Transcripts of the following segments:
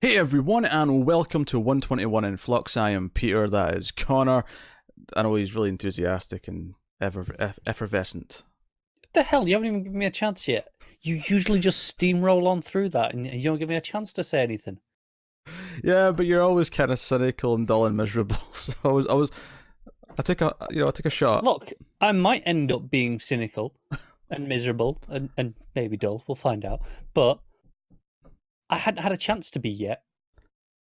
Hey everyone, and welcome to 121 in Flux. I am Peter, that is Connor. I know he's really enthusiastic and effervescent. What the hell? You haven't even given me a chance yet. You usually just steamroll on through that and you don't give me a chance to say anything. Yeah, but you're always kind of cynical and dull and miserable. So I took a shot. Look, I might end up being cynical and miserable and maybe dull. We'll find out. But I hadn't had a chance to be yet.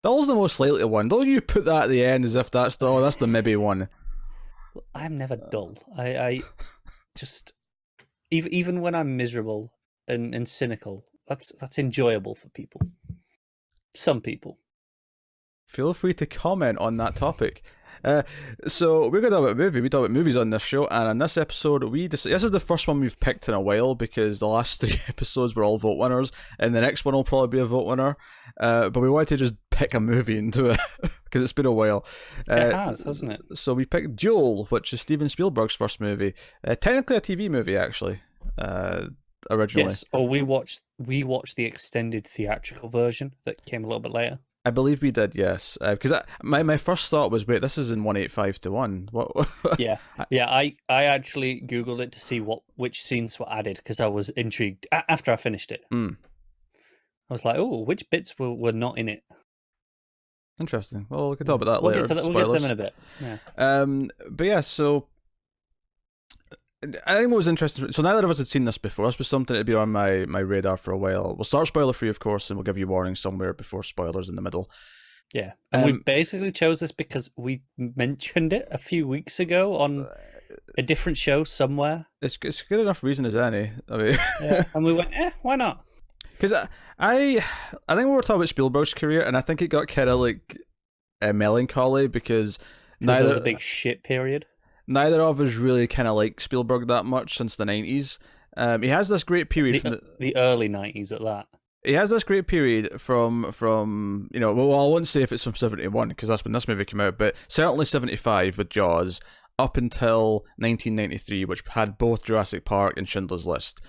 Dull's the most likely one. Don't you put that at the end as if that's the maybe one. I'm never dull. I just even when I'm miserable and cynical, that's enjoyable for people. Some people. Feel free to comment on that topic. So we're going to talk about a movie. We talk about movies on this show, and on this episode, this is the first one we've picked in a while because the last 3 episodes were all vote winners, and the next one will probably be a vote winner. But we wanted to just pick a movie and do it because it's been a while. It has, hasn't it? So we picked Duel, which is Steven Spielberg's first movie. Technically a TV movie, actually. Originally. Yes. Oh, we watched the extended theatrical version that came a little bit later. I believe we did, yes. Because my first thought was, wait, this is in 185-1. What? Yeah. I actually googled it to see which scenes were added because I was intrigued after I finished it. I was like, oh, which bits were not in it? Interesting. Well, we can talk about that later. We'll get to them in a bit. Yeah. But yeah, so I think what was interesting. So neither of us had seen this before. This was something that'd be on my radar for a while. We'll start spoiler free, of course, and we'll give you warnings somewhere before spoilers in the middle. Yeah, and we basically chose this because we mentioned it a few weeks ago on a different show somewhere. It's good enough reason as any. I mean, yeah, and we went, why not? Because I think we were talking about Spielberg's career, and I think it got kind of like melancholy because there was a big shit period. Neither of us really kind of like Spielberg that much since the 90s. He has this great period from the early 90s at that. He has this great period from well, I won't say if it's from 71 because that's when this movie came out, but certainly 75 with Jaws up until 1993, which had both Jurassic Park and Schindler's List.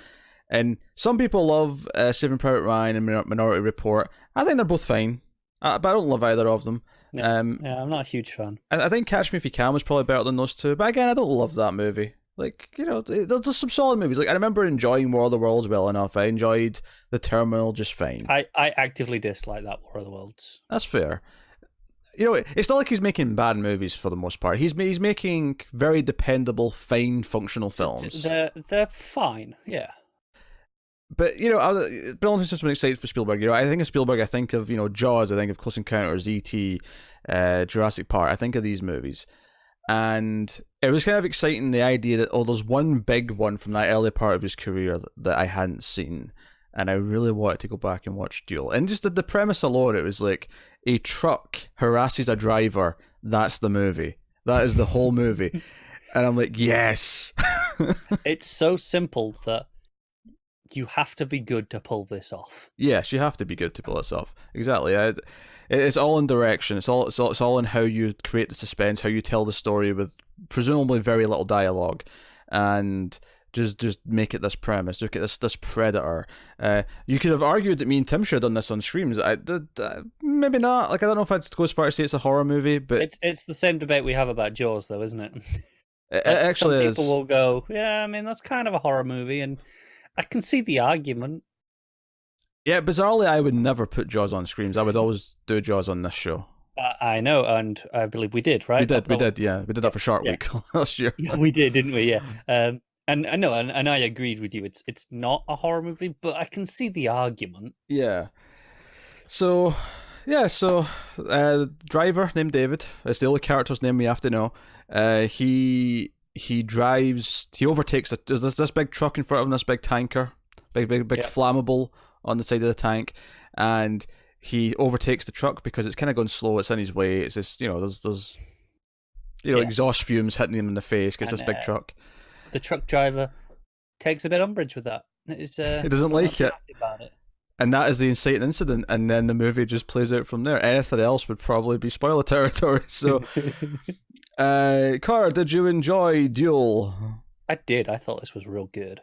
And some people love Saving Private Ryan and Minority Report. I think they're both fine, but I don't love either of them. Yeah, I'm not a huge fan. I think Catch Me If You Can was probably better than those two, but again, I don't love that movie. Like, there's some solid movies. Like, I remember enjoying War of the Worlds well enough. I enjoyed The Terminal just fine. I actively dislike that War of the Worlds. That's fair. It's not like he's making bad movies for the most part. He's making very dependable, fine, functional films. They're fine, yeah. But, I've been just been excited for Spielberg. I think of Spielberg, I think of, Jaws, I think of Close Encounters, E.T., Jurassic Park. I think of these movies. And it was kind of exciting, the idea that, there's one big one from that early part of his career that I hadn't seen. And I really wanted to go back and watch Duel. And just the premise alone, it was like, a truck harasses a driver. That's the movie. That is the whole movie. And I'm like, yes! It's so simple that you have to be good to pull this off. Yes, you have to be good to pull this off. Exactly. It's all in direction. It's all in how you create the suspense, how you tell the story with presumably very little dialogue, and just make it this premise. Look at this predator. You could have argued that me and Tim should have done this on streams. Maybe not. Like, I don't know if I'd go as far as say it's a horror movie, but it's the same debate we have about Jaws, though, isn't it? It actually some people will go, yeah, I mean that's kind of a horror movie, and I can see the argument. Yeah, bizarrely, I would never put Jaws on screens. I would always do Jaws on this show. I know, and I believe we did, right? We did, yeah. We did that for Shark Week last year. Yeah, we did, didn't we? Yeah. And I know, and I agreed with you. It's not a horror movie, but I can see the argument. Yeah. So, driver named David. It's the only character's name we have to know. He overtakes there's this big truck in front of him, this big tanker, big flammable on the side of the tank, and he overtakes the truck because it's kind of going slow. It's in his way. It's this, there's exhaust fumes hitting him in the face. Gets this big truck. The truck driver takes a bit umbrage with that. He doesn't like it. About it. And that is the inciting incident, and then the movie just plays out from there. Anything else would probably be spoiler territory. So, Cara, did you enjoy Duel? I did. I thought this was real good.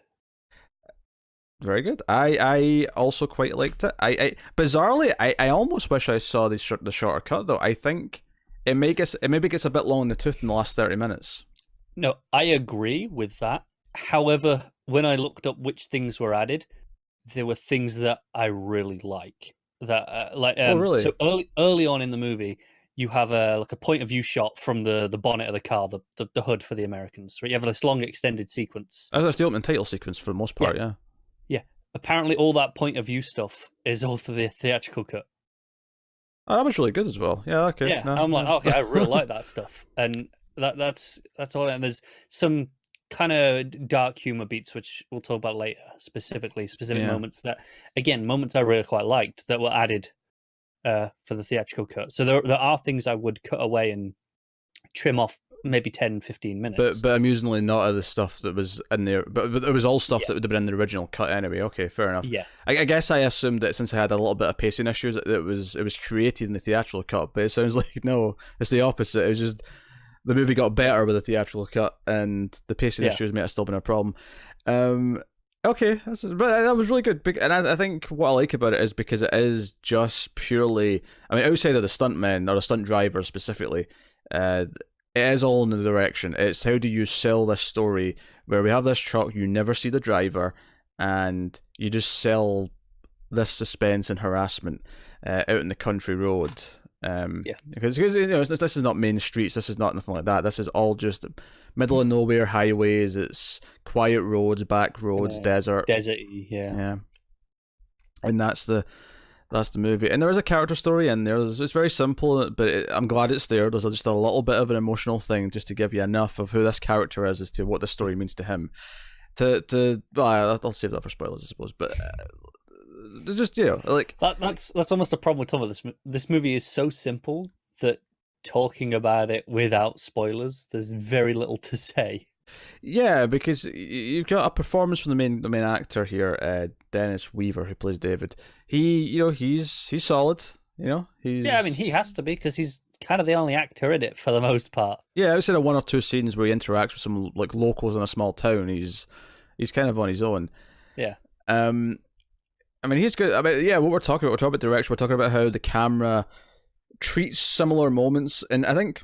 Very good. I also quite liked it. I bizarrely I almost wish I saw the shorter cut though. I think it maybe gets a bit long in the tooth in the last 30 minutes. No, I agree with that. However, when I looked up which things were added, there were things that I really like. That Oh really? so early on in the movie, you have a point of view shot from the bonnet of the car, the hood for the Americans. Right? You have this long extended sequence. That's the opening title sequence for the most part. Yeah. Yeah. Apparently, all that point of view stuff is all for the theatrical cut. Oh, that was really good as well. Yeah. Okay. Yeah, No, I'm like, yeah. okay, I really like that stuff, and that's all. And there's some kind of dark humor beats, which we'll talk about later, specific Yeah. moments that, again, moments I really quite liked that were added for the theatrical cut. So there are things I would cut away and trim off maybe 10, 15 minutes. But amusingly, not of the stuff that was in there. But it was all stuff that would have been in the original cut anyway. Okay, fair enough. Yeah. I guess I assumed that since I had a little bit of pacing issues, it was created in the theatrical cut. But it sounds like no, it's the opposite. It was just the movie got better with the theatrical cut, and the pacing issues may have still been a problem. Okay, but that was really good. And I think what I like about it is because it is just purely, I mean, outside of the stuntmen or the stunt drivers specifically, it is all in the direction. It's how do you sell this story where we have this truck, you never see the driver, and you just sell this suspense and harassment out in the country road. Because you know, this is not main streets. This is not nothing like that. This is all just middle of nowhere highways. It's quiet roads, back roads, desert. Deserty, yeah. And that's the movie. And there is a character story in there. It's very simple, but I'm glad it's there. There's just a little bit of an emotional thing just to give you enough of who this character is as to what the story means to him. Well, I'll save that for spoilers, I suppose. But just, you know, like that's almost a problem with Tom. This movie is so simple that talking about it without spoilers, there's very little to say. Yeah, because you've got a performance from the main actor here, Dennis Weaver, who plays David. He's solid. Yeah, I mean, he has to be because he's kind of the only actor in it for the most part. Yeah, outside of one or two scenes where he interacts with some like locals in a small town, he's kind of on his own. Yeah. I mean, he's good. I mean, yeah, what we're talking about direction. We're talking about how the camera treats similar moments, and I think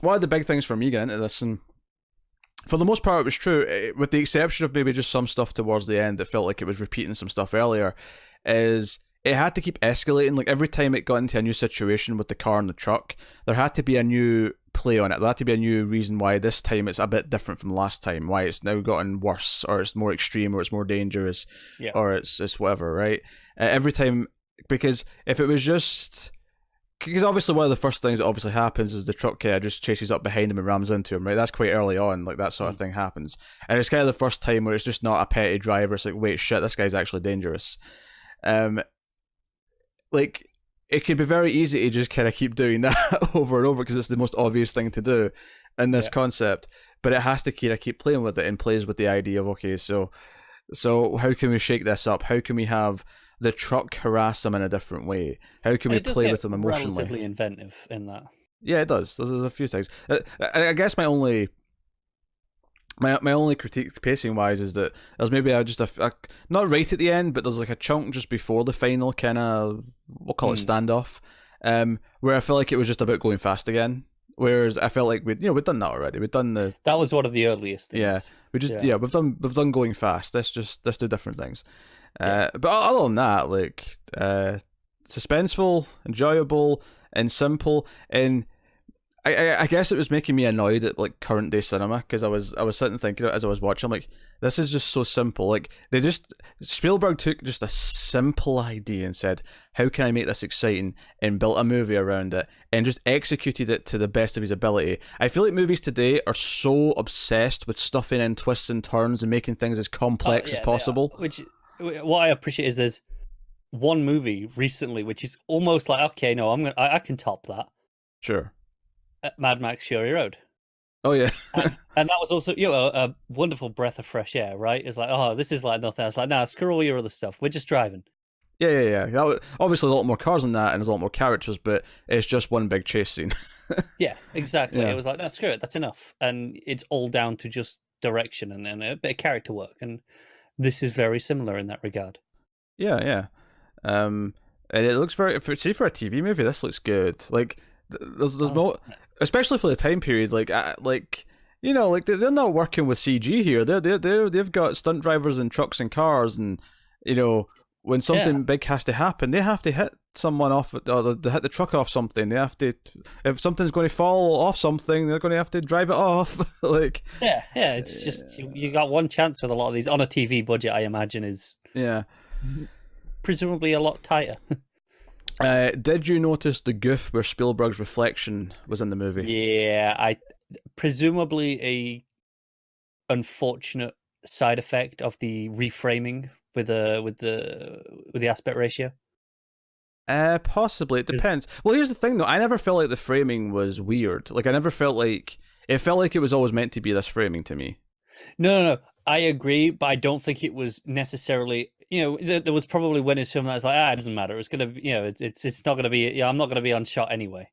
one of the big things for me getting into this, and for the most part it was true, with the exception of maybe just some stuff towards the end that felt like it was repeating some stuff earlier, is it had to keep escalating. Like every time it got into a new situation with the car and the truck, there had to be a new play on it. There had to be a new reason why this time it's a bit different from last time, why it's now gotten worse, or it's more extreme, or it's more dangerous, or it's whatever, right? Every time, because if it was just... Because obviously one of the first things that obviously happens is the truck just chases up behind him and rams into him, right? That's quite early on, like that sort of thing happens. And it's kind of the first time where it's just not a petty driver, it's like, wait, shit, this guy's actually dangerous. Like, it could be very easy to just kind of keep doing that over and over because it's the most obvious thing to do in this concept. But it has to keep playing with it and plays with the idea of, okay, so how can we shake this up? How can we have the truck harass him in a different way? How can we play with him emotionally? It's relatively inventive in that. Yeah, it does. There's a few things. I guess my only critique pacing wise is that there's maybe just a not right at the end, but there's like a chunk just before the final kind of, we'll call it standoff, where I feel like it was just about going fast again. Whereas I felt like we'd done that already. That was one of the earliest things. Yeah, we've done going fast. Let's do different things. But other than that, like suspenseful, enjoyable, and simple, and I guess it was making me annoyed at like current day cinema because I was sitting thinking as I was watching, I'm like, this is just so simple. Like Spielberg took just a simple idea and said, how can I make this exciting, and built a movie around it and just executed it to the best of his ability. I feel like movies today are so obsessed with stuffing in twists and turns and making things as complex as possible. Which what I appreciate is there's one movie recently which is almost like, okay, no, I can top that. Sure. Mad Max Fury Road. Oh yeah. and that was also a wonderful breath of fresh air, right? It's like, oh, this is like nothing else. Like, nah, screw all your other stuff. We're just driving. Yeah. That was, obviously, a lot more cars than that, and there's a lot more characters, but it's just one big chase scene. Yeah, exactly. Yeah. It was like, no, screw it, that's enough. And it's all down to just direction and a bit of character work. And this is very similar in that regard. Yeah, yeah. And it looks very for a TV movie. This looks good. Like there's no, especially for the time period. Like you know, like they're not working with CG here. They've got stunt drivers and trucks and cars, and you know, when something big has to happen, they have to hit someone off, or they hit the truck off something. They have to, if something's going to fall off something, they're going to have to drive it off. Like yeah, it's just you got one chance with a lot of these on a TV budget. I imagine is presumably a lot tighter. Did you notice the goof where Spielberg's reflection was in the movie? Yeah, presumably a unfortunate side effect of the reframing with the aspect ratio. Possibly. It depends. Well, here's the thing though. I never felt like the framing was weird. Like I never felt like it was always meant to be this framing to me. No. I agree, but I don't think it was necessarily. You know, there was probably when it's filmed that it's like, it doesn't matter. It's gonna, you know, it's not gonna be. Yeah, I'm not gonna be on shot anyway.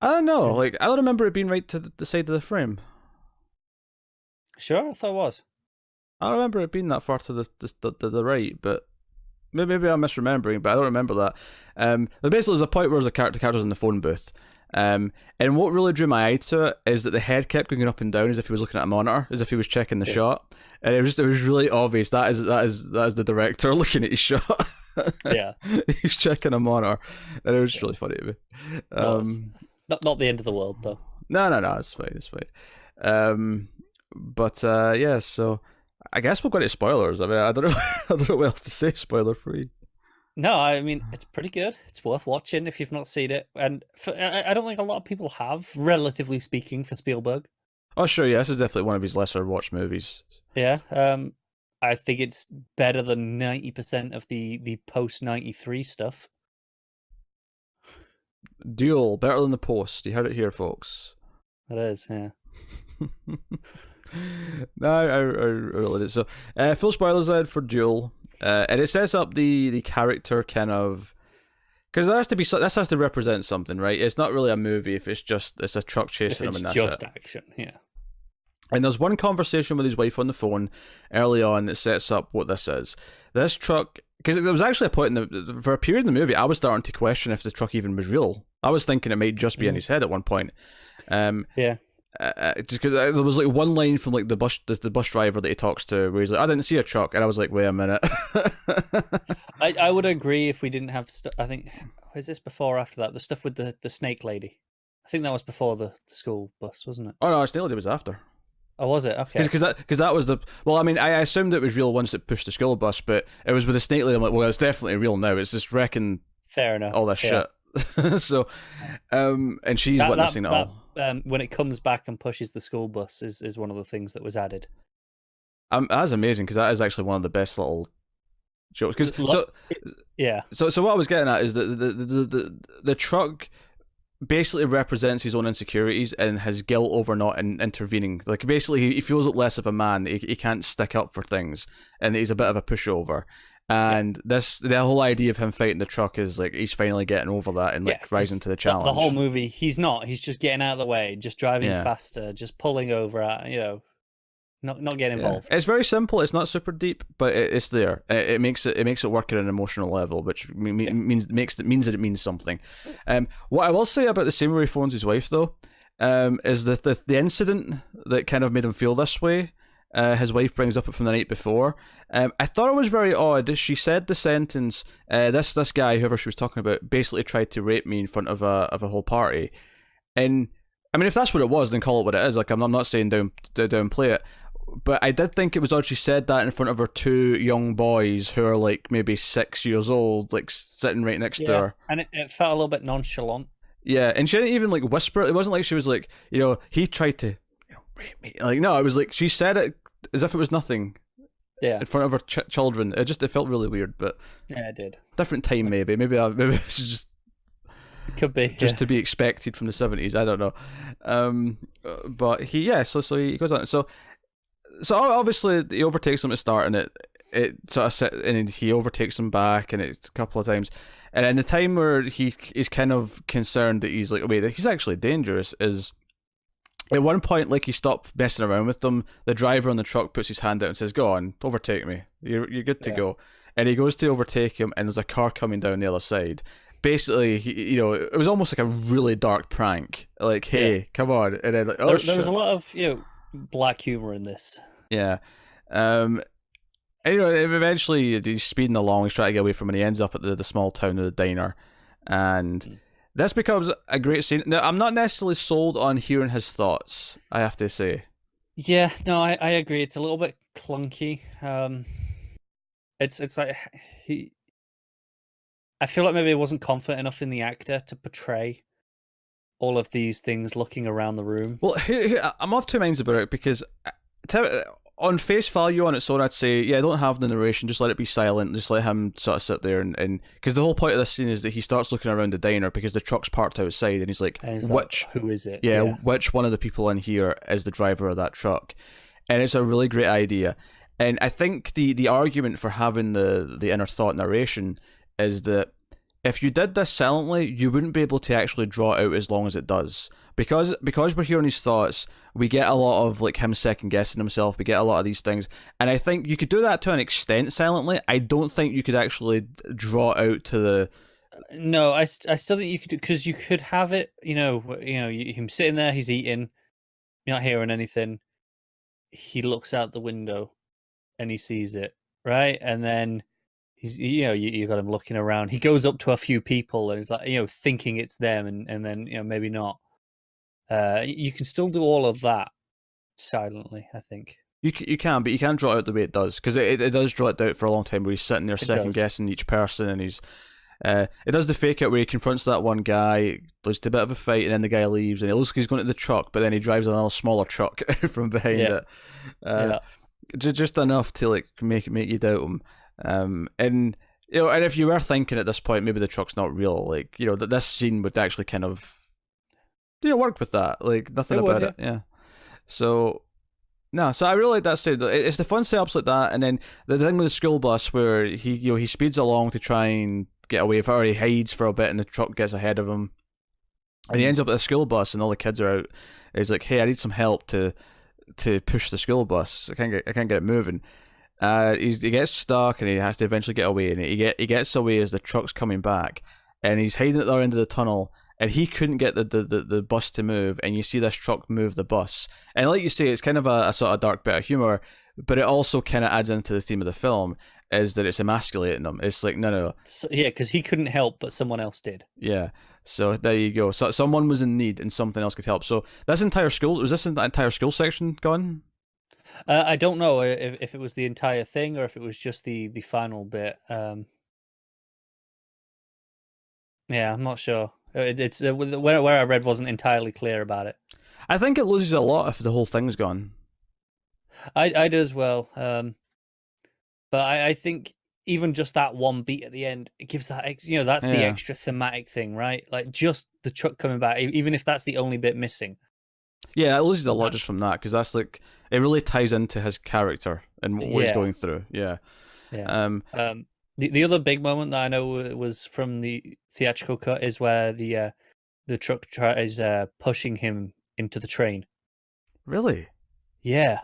I don't know. Like I don't remember it being right to the side of the frame. Sure, I thought it was. I don't remember it being that far to the right, but maybe I'm misremembering. But I don't remember that. But basically, there's a point where the character's in the phone booth. And what really drew my eye to it is that the head kept going up and down as if he was looking at a monitor, as if he was checking the shot, and it was really obvious that is the director looking at his shot. Yeah, he's checking a monitor, and it was just really funny to me. Not the end of the world though. No, it's fine. But yeah, so I guess we'll go into spoilers. I mean, I don't know what else to say. Spoiler free. No, I mean, it's pretty good. It's worth watching if you've not seen it. And I don't think a lot of people have, relatively speaking, for Spielberg. Oh, sure, yeah. This is definitely one of his lesser watched movies. Yeah. I think it's better than 90% of the post-93 stuff. Duel, better than The Post. You heard it here, folks. It is, yeah. No, I really did. So, full spoilers then for Duel. And it sets up the character kind of, because this has to represent something, right? It's not really a movie if it's a truck chasing him and that's just it. Action, yeah. And there's one conversation with his wife on the phone early on that sets up what this is. This truck, because there was actually a point for a period in the movie, I was starting to question if the truck even was real. I was thinking it might just be in his head at one point. Yeah. Just because there was like one line from like the bus driver that he talks to where he's like, I didn't see a truck, and I was like, wait a minute. I would agree if we didn't have I think, is this before or after that, the stuff with the snake lady? I think that was before the school bus, wasn't it? Oh no, Snake Lady was after. Oh, was it? Okay. Because that was the, well, I mean, I assumed it was real once it pushed the school bus, but it was with the snake lady. I'm like, well, it's definitely real now. It's just wrecking fair enough all this shit. So, and she's witnessing it all. When it comes back and pushes the school bus is one of the things that was added. That's amazing because that is actually one of the best little jokes. So what I was getting at is that the truck basically represents his own insecurities and his guilt over not intervening. Like basically, he feels it less of a man. He can't stick up for things, and he's a bit of a pushover. And the whole idea of him fighting the truck is like he's finally getting over that and like rising to the challenge. The whole movie, he's not. He's just getting out of the way, just driving faster, just pulling over at not getting involved. It's very simple. It's not super deep, but it's there. It makes it work at an emotional level, which means that it means something. What I will say about the scene where he phones his wife though, is that the incident that kind of made him feel this way. His wife brings up it from the night before. I thought it was very odd. She said the sentence, "This guy, whoever she was talking about, basically tried to rape me in front of a whole party." And I mean, if that's what it was, then call it what it is. Like I'm not saying downplay it, but I did think it was odd. She said that in front of her two young boys who are like maybe 6 years old, like sitting right next to her, and it felt a little bit nonchalant. Yeah, and she didn't even like whisper. It wasn't like she was like, he tried to rape me. Like no, it was like she said it as if it was nothing. Yeah, in front of her children. It felt really weird, but yeah, it did. Different time, maybe this is just. It could be just to be expected from the 70s. I don't know, but so he goes on. So obviously he overtakes him at the start, and it sort of and he overtakes him back, and it's a couple of times. And in the time where he's kind of concerned that he's like, wait, he's actually dangerous, is At one point, like, he stopped messing around with them. The driver on the truck puts his hand out and says, "Go on, overtake me. You're good to go." And he goes to overtake him, and there's a car coming down the other side. Basically, it was almost like a really dark prank. Like, hey, come on, and then like, oh shit. There was a lot of black humor in this. Yeah. And, eventually he's speeding along. He's trying to get away from him, and he ends up at the small town of the diner, and. This becomes a great scene. Now, I'm not necessarily sold on hearing his thoughts, I have to say. Yeah, no, I agree. It's a little bit clunky. It's like I feel like maybe he wasn't confident enough in the actor to portray all of these things looking around the room. Well, I'm of two minds about it, because on face value on its own, I'd say, yeah, don't have the narration, just let it be silent, just let him sort of sit there, and because the whole point of this scene is that he starts looking around the diner because the truck's parked outside, and he's like, who is it? Yeah, which one of the people in here is the driver of that truck? And it's a really great idea. And I think the argument for having the inner thought narration is that if you did this silently, you wouldn't be able to actually draw it out as long as it does. Because we're hearing his thoughts, we get a lot of like him second guessing himself. We get a lot of these things, and I think you could do that to an extent silently. I don't think you could actually draw out to the. No, I still think you could, because you could have it. Him sitting there, he's eating, you're not hearing anything. He looks out the window, and he sees it, right, and then he's you got him looking around. He goes up to a few people and he's like thinking it's them, and then maybe not. You can still do all of that silently, I think. You can, but you can't draw it out the way it does, because it does draw it out for a long time where he's sitting there second guessing each person, and he's it does the fake out where he confronts that one guy, leads to a bit of a fight, and then the guy leaves, and it looks like he's going to the truck, but then he drives another smaller truck from behind it. Just enough to like make you doubt him. And if you were thinking at this point maybe the truck's not real, like that this scene would actually kind of work with that, like nothing about it. Yeah. So I really like that scene. It's the fun setups like that, and then the thing with the school bus where he speeds along to try and get away, or he hides for a bit, and the truck gets ahead of him, and he ends up at the school bus, and all the kids are out. He's like, "Hey, I need some help to push the school bus. I can't get it moving." He gets stuck, and he has to eventually get away, and he gets away as the truck's coming back, and he's hiding at the other end of the tunnel. And he couldn't get the bus to move, and you see this truck move the bus. And like you say, it's kind of a sort of dark bit of humour, but it also kind of adds into the theme of the film, is that it's emasculating him. It's like, no. So, yeah, because he couldn't help, but someone else did. Yeah, so there you go. So someone was in need, and something else could help. So this entire school, was this entire school section gone? I don't know if it was the entire thing, or if it was just the final bit. Yeah, I'm not sure. It's where I read wasn't entirely clear about it. I think it loses a lot if the whole thing's gone. I do as well. But I think even just that one beat at the end, it gives that that's the extra thematic thing, right? Like just the truck coming back, even if that's the only bit missing. Yeah, it loses a lot just from that, because that's like it really ties into his character and what he's going through. Yeah. The other big moment that I know was from the theatrical cut is where the truck is pushing him into the train. Really? Yeah.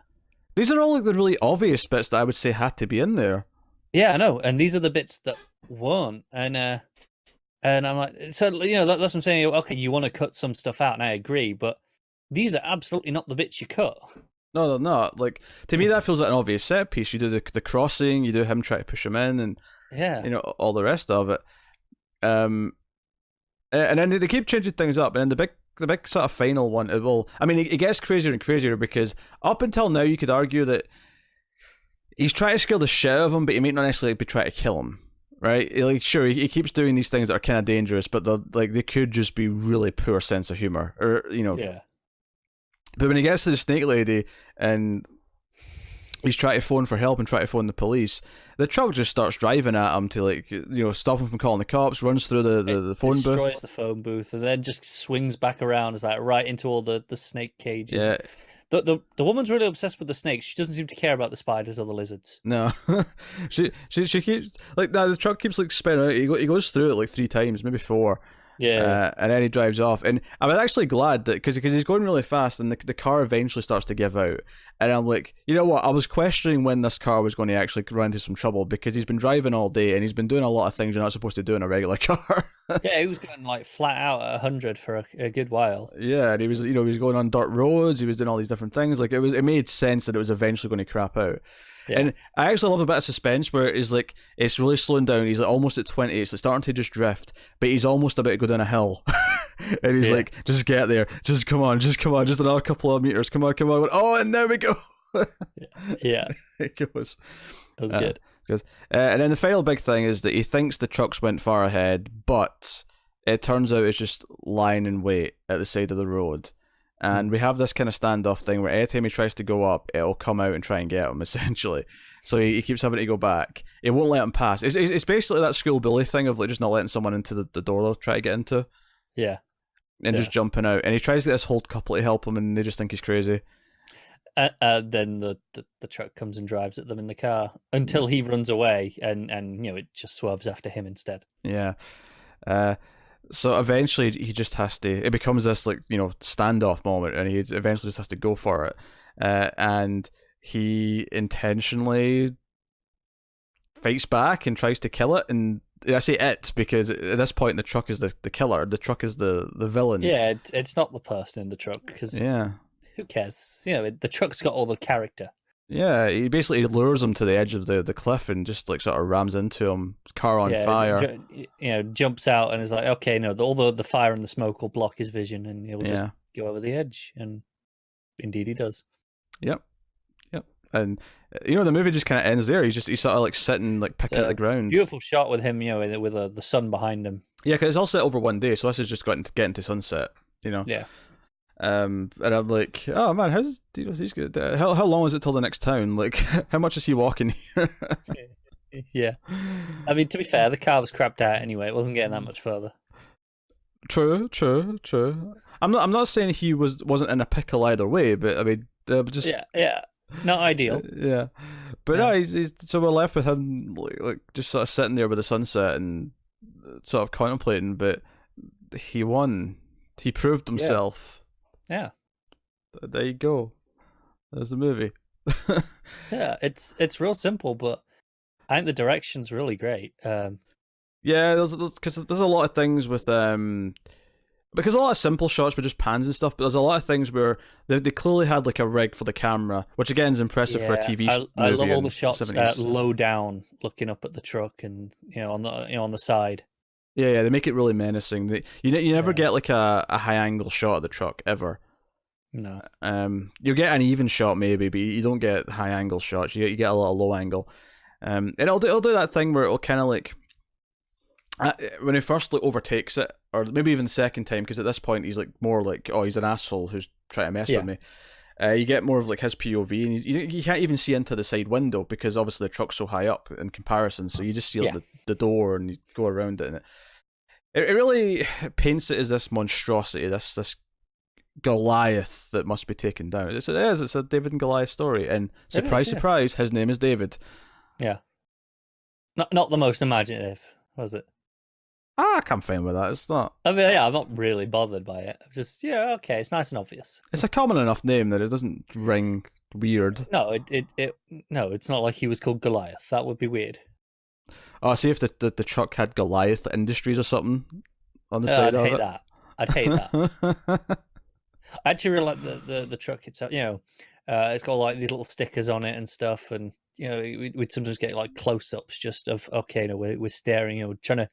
These are all like the really obvious bits that I would say had to be in there. Yeah, I know, and these are the bits that weren't, and I'm like, so that's what I'm saying. Okay, you want to cut some stuff out, and I agree, but these are absolutely not the bits you cut. No, they're not. Like, to me, that feels like an obvious set piece. You do the crossing, you do him try to push him in, and all the rest of it. And then they keep changing things up, and then the big sort of final one. It gets crazier and crazier, because up until now you could argue that he's trying to scare the shit out of him, but he may not necessarily be trying to kill him, right? Like, sure, he keeps doing these things that are kind of dangerous, but they could just be really poor sense of humor, or Yeah. But when he gets to the snake lady and he's trying to phone for help and trying to phone the police, the truck just starts driving at him to stop him from calling the cops, runs through the phone booth. Destroys the phone booth, and then just swings back around as right into all the snake cages. Yeah. The woman's really obsessed with the snakes. She doesn't seem to care about the spiders or the lizards. No. she keeps the truck keeps like spinning out. He goes through it like 3 times, maybe 4. Yeah. And then he drives off, and I was actually glad that because he's going really fast, and the car eventually starts to give out, and I'm like, you know what? I was questioning when this car was going to actually run into some trouble because he's been driving all day and he's been doing a lot of things you're not supposed to do in a regular car. Yeah, he was going like flat out at 100 for a good while. Yeah, and he was, he was going on dirt roads. He was doing all these different things. Like it made sense that it was eventually going to crap out. Yeah. And I actually love a bit of suspense where it's like it's really slowing down. He's like almost at 20. It's like starting to just drift, but he's almost about to go down a hill. And he's like, just get there. Just come on. Just another couple of meters. Come on. Oh, and there we go. Yeah. It goes. That was good. And then the final big thing is that he thinks the trucks went far ahead, but it turns out it's just lying in wait at the side of the road. And we have this kind of standoff thing where every time he tries to go up, it'll come out and try and get him, essentially. So he keeps having to go back. It won't let him pass. It's basically that school bully thing of like just not letting someone into the door they'll try to get into. Yeah. And just jumping out. And he tries to get this whole couple to help him, and they just think he's crazy. Then the truck comes and drives at them in the car until he runs away, and it just swerves after him instead. Yeah. So eventually he just has to, it becomes this like, standoff moment, and he eventually just has to go for it. And he intentionally fights back and tries to kill it. And I say it because at this point the truck is the killer. The truck is the villain. Yeah, it's not the person in the truck because who cares? The truck's got all the character. Yeah, he basically lures him to the edge of the cliff and just like sort of rams into him, car on fire. Jumps out and is like, okay, no, all the fire and the smoke will block his vision, and he'll just go over the edge. And indeed, he does. Yep. And the movie just kind of ends there. He's sort of like sitting, like picking at the ground. Beautiful shot with him, with the sun behind him. Yeah, because it's all set over one day, so this is just getting to sunset. Yeah. And I'm like, oh man, he's good. How long is it till the next town? Like, how much is he walking here? Yeah, I mean, to be fair, the car was crapped out anyway. It wasn't getting that much further. True. I'm not saying he wasn't in a pickle either way, but I mean, just not ideal. Yeah, but no, he's so we're left with him like just sort of sitting there with the sunset and sort of contemplating. But he won. He proved himself. Yeah. There you go. There's the movie. Yeah, it's real simple, but I think the direction's really great. Yeah, because there's a lot of things with because a lot of simple shots were just pans and stuff, but there's a lot of things where they clearly had like a rig for the camera, which again is impressive for a TV movie. I love all the shots low down, looking up at the truck, and on the side. Yeah, they make it really menacing. You never get like a high angle shot of the truck ever. No. You'll get an even shot maybe, but you don't get high angle shots. You get a lot of low angle. And it'll do that thing where it'll kind of like when he first like overtakes it, or maybe even the second time, because at this point he's like more like, oh, he's an asshole who's trying to mess with me. You get more of like his POV, and you can't even see into the side window because obviously the truck's so high up in comparison. So you just see like the door, and you go around it, and it really paints it as this monstrosity, this Goliath that must be taken down. It's a David and Goliath story, and surprise, his name is David. Yeah, not the most imaginative, was it? I'm fine with that. It's not. I mean, I'm not really bothered by it. Just okay, it's nice and obvious. It's a common enough name that it doesn't ring weird. No, no, it's not like he was called Goliath. That would be weird. Oh, see if the truck had Goliath Industries or something on the side of it. I'd hate that. I actually really like the truck itself. It's got like these little stickers on it and stuff, and we'd sometimes get like close-ups just of we're staring, trying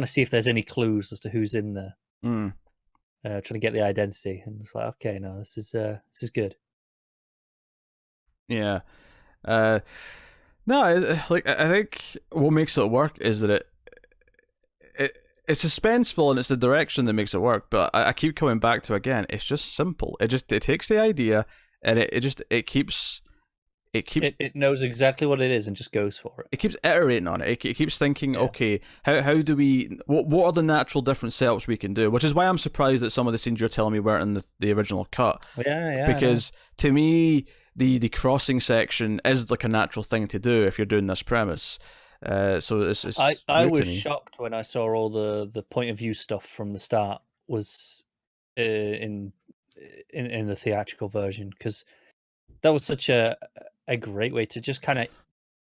to see if there's any clues as to who's in there. Trying to get the identity, and it's like, okay, no, this is good. Yeah. No, I think what makes it work is that it's suspenseful, and it's the direction that makes it work. But I keep coming back to, again, it's just simple. It takes the idea, and it knows exactly what it is and just goes for it. It keeps iterating on it. It keeps thinking, okay, how do we? What are the natural different setups we can do? Which is why I'm surprised that some of the scenes you're telling me weren't in the original cut. Yeah. Because to me, the crossing section is like a natural thing to do if you're doing this premise. So it's I weird to was me. shocked when I saw all the point of view stuff from the start was in the theatrical version, because that was such a great way to just kind of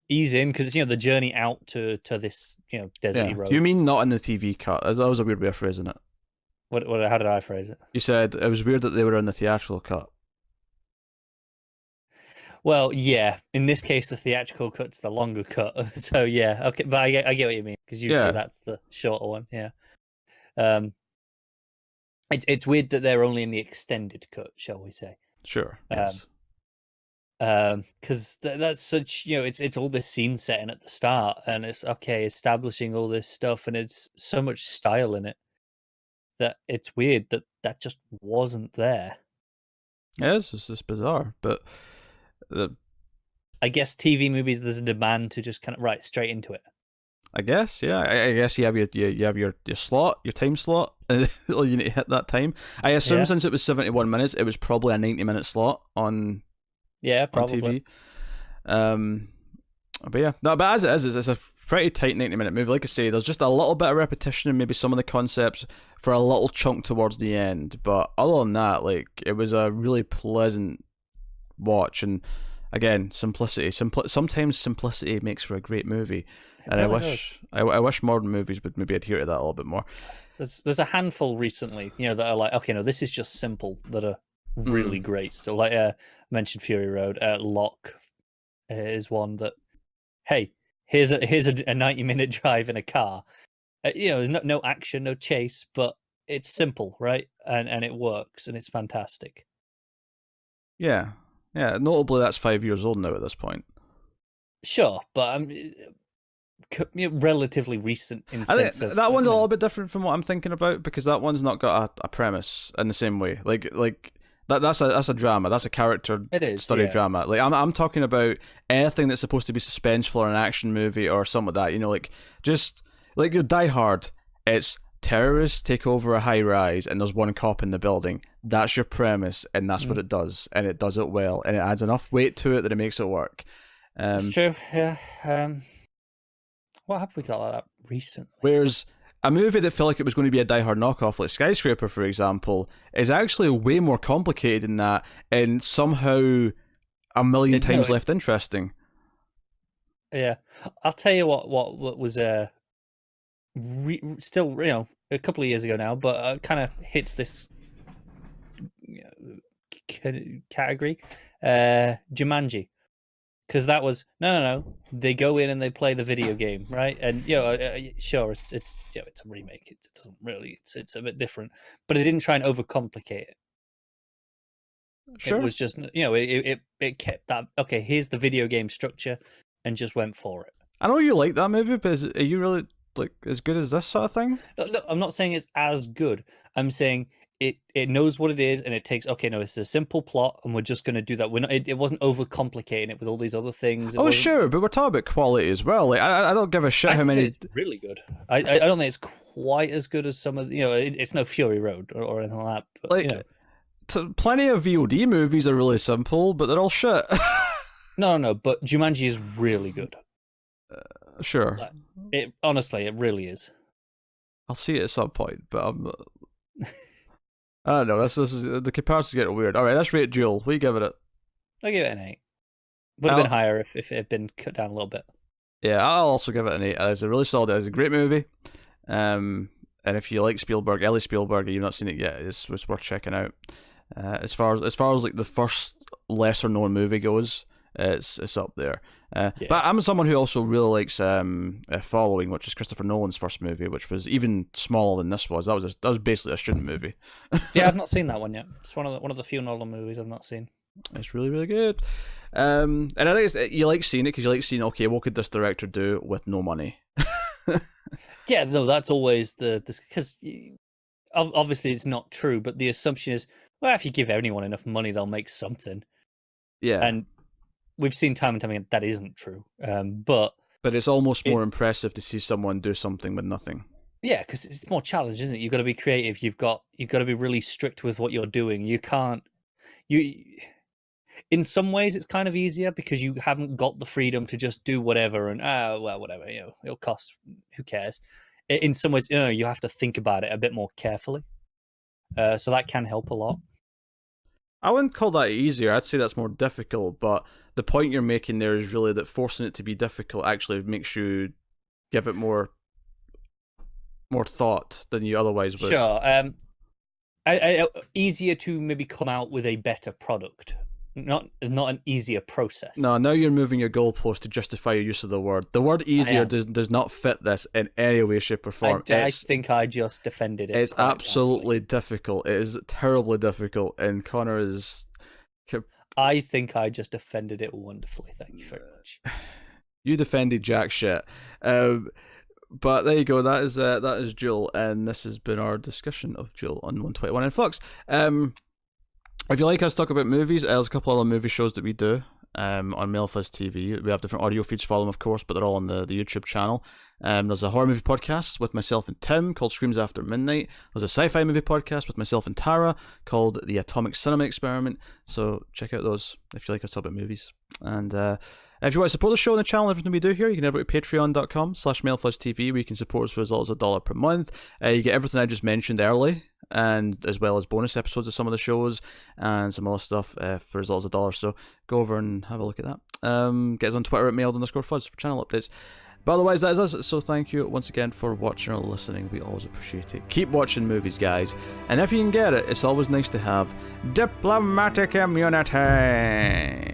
ease in, because the journey out to this deserty Yeah. You road. mean not in the TV cut? That was a weird way of phrasing it. What how did I phrase it? You said it was weird that they were in the theatrical cut. Well, yeah. In this case, the theatrical cut's the longer cut. So yeah, okay. But I get what you mean, because usually Yeah. that's the shorter one. Yeah. It's weird that they're only in the extended cut, shall we say? Sure. Yes. Because that's such it's all this scene setting at the start, and it's establishing all this stuff, and it's so much style in it that it's weird that just wasn't there. Yeah, it's just bizarre, but I guess TV movies, there's a demand to just kind of right straight into it. I guess, yeah. I guess you have your slot, your time slot, and you need to hit that time. I assume since it was 71 minutes, it was probably a 90-minute slot on probably. TV. But yeah, no, but as it is, it's a pretty tight 90-minute movie. Like I say, there's just a little bit of repetition in maybe some of the concepts for a little chunk towards the end. But other than that, like, it was a really pleasant watch. And again, simplicity. Sometimes simplicity makes for a great movie. And I wish modern movies would maybe adhere to that a little bit more. There's a handful recently, that are like, okay, no, this is just simple, that are really great. So like I mentioned Fury Road, Lock is one that, hey, here's a 90-minute drive in a car. No action, no chase, but it's simple, right? And it works, and it's fantastic. Yeah. Notably, that's 5 years old now at this point. Sure, but relatively recent in sense of that one's a little bit different from what I'm thinking about, because that one's not got a premise in the same way. Like that's a drama. That's a character study drama. Like I'm talking about anything that's supposed to be suspenseful or an action movie or something like that. Like just like your Die Hard. It's terrorists take over a high rise and there's one cop in the building. That's your premise, and that's what it does, and it does it well, and it adds enough weight to it that it makes it work. It's true. Yeah. What have we got like that recently? Whereas a movie that felt like it was going to be a Die Hard knockoff, like Skyscraper, for example, is actually way more complicated than that, and somehow a million times less interesting. Yeah, I'll tell you what was still a couple of years ago now, but kind of hits this category, Jumanji. Because that was no. They go in and they play the video game, right? And sure, it's a remake. It doesn't really. It's a bit different, but it didn't try and overcomplicate it. Sure. It was just it kept that okay. Here's the video game structure, and just went for it. I know you like that movie, but are you really like as good as this sort of thing? No, I'm not saying it's as good. I'm saying it knows what it is, and it takes it's a simple plot, and we're just going to do that. We're not, it wasn't overcomplicating it with all these other things. Sure, but we're talking about quality as well. Like I don't give a shit how many. It's really good. I don't think it's quite as good as some of it's no Fury Road or anything like that. But, plenty of VOD movies are really simple, but they're all shit. No. But Jumanji is really good. Sure. It honestly, it really is. I'll see it at some point, but I'm. I don't know. This is the comparison's getting weird. All right, let's rate Duel. What do you give it? I'll give it an 8. Would have been higher if it had been cut down a little bit. Yeah, I'll also give it an 8. It's a really solid. It's a great movie. And if you like Spielberg, Ellie Spielberg, and you've not seen it yet, it's worth checking out. As far as like the first lesser known movie goes, it's up there. But I'm someone who also really likes Following, which is Christopher Nolan's first movie, which was even smaller than this was. That was basically a student movie. Yeah, I've not seen that one yet. It's one of the few Nolan movies I've not seen. It's really, really good. And I think you like seeing it because you like seeing, okay, what could this director do with no money? Yeah, no, that's always because obviously it's not true, but the assumption is, well, if you give anyone enough money, they'll make something. Yeah. And we've seen time and time again that isn't true. But it's almost more impressive to see someone do something with nothing. Yeah, because it's more challenge, isn't it? You've got to be creative. You've got to be really strict with what you're doing. You can't in some ways it's kind of easier because you haven't got the freedom to just do whatever and whatever, it'll cost, who cares. In some ways, you have to think about it a bit more carefully, so that can help a lot. I wouldn't call that easier. I'd say that's more difficult, but the point you're making there is really that forcing it to be difficult actually makes you give it more thought than you otherwise would. Sure. Easier to maybe come out with a better product, not an easier process. No, now you're moving your goalpost to justify your use of the word. The word easier does not fit this in any way, shape, or form. I think I just defended it. It's absolutely difficult. It is terribly difficult, and Connor is... I think I just defended it wonderfully. Thank you very much. You defended jack shit. But there you go. That is Duel, and this has been our discussion of Duel on 121 in Flux. If you like us talk about movies, there's a couple other movie shows that we do on MailFuzz TV. We have different audio feeds for them, of course, but they're all on the YouTube channel. There's a horror movie podcast with myself and Tim called Screams After Midnight. There's a sci-fi movie podcast with myself and Tara called The Atomic Cinema Experiment. So check out those if you like us talk about movies. And if you want to support the show and the channel, everything we do here, you can head over to patreon.com/MailFuzzTV, where you can support us for as little as $1 per month. You get everything I just mentioned early, and as well as bonus episodes of some of the shows and some other stuff for as little as $1. So go over and have a look at that. Get us on Twitter at mailed_fuzz for channel updates. But otherwise, that is us. So thank you once again for watching or listening. We always appreciate it. Keep watching movies, guys. And if you can get it, it's always nice to have diplomatic immunity.